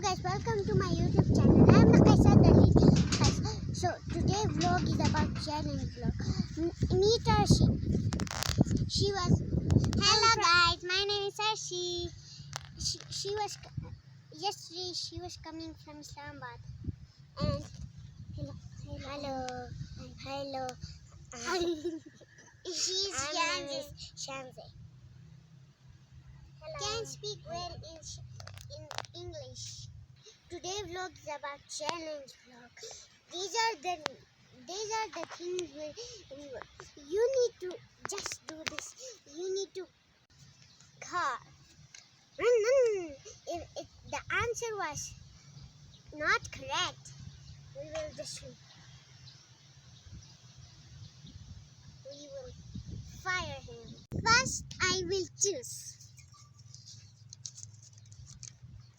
guys, welcome to my YouTube channel. I am Qaisar the little Qaisar. So today vlog is about challenge vlog. Meet Arshi. She was hello guys, my name is Arshi. She was yesterday she was coming from Islamabad and hello. She's Shanze. Can speak well in English. Today vlog is about challenge vlog. These are the things you need to just do this. You need to car. If the answer was not correct, we will fire him. First, I will choose.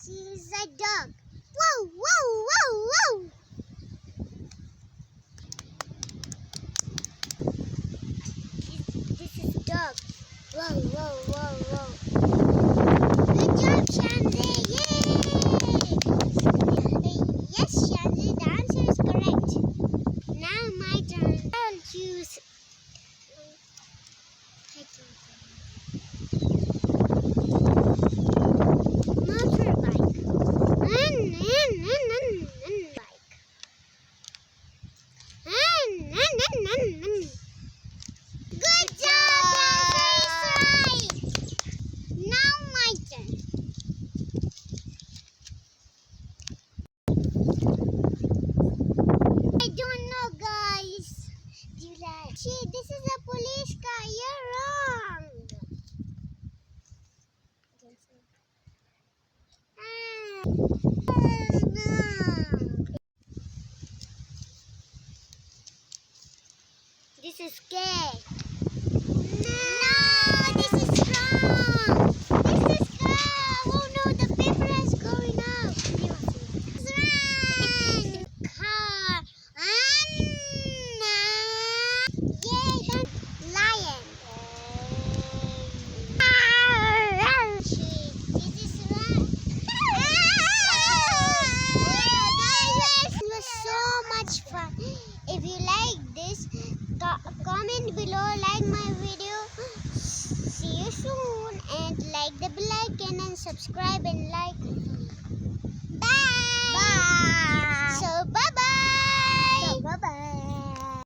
She is a dog. Whoa, whoa, whoa, whoa. This is dog. Whoa, whoa, whoa, whoa. Good job, Shanze. Yay! Yes, Shanze, the answer is correct. Now my turn. I'll choose. Motorbike. Good job, guys. Now my turn. I don't know, guys. Do you like? See, this is a police car. You're wrong. This is gay. No, this is wrong. This is wrong. Oh no, the paper is going up. It's wrong. Car. Yay, that lion. This is wrong. Guys, it was so much fun. If you like this, comment below, like my video. See you soon and like the bell icon and subscribe and like. Bye.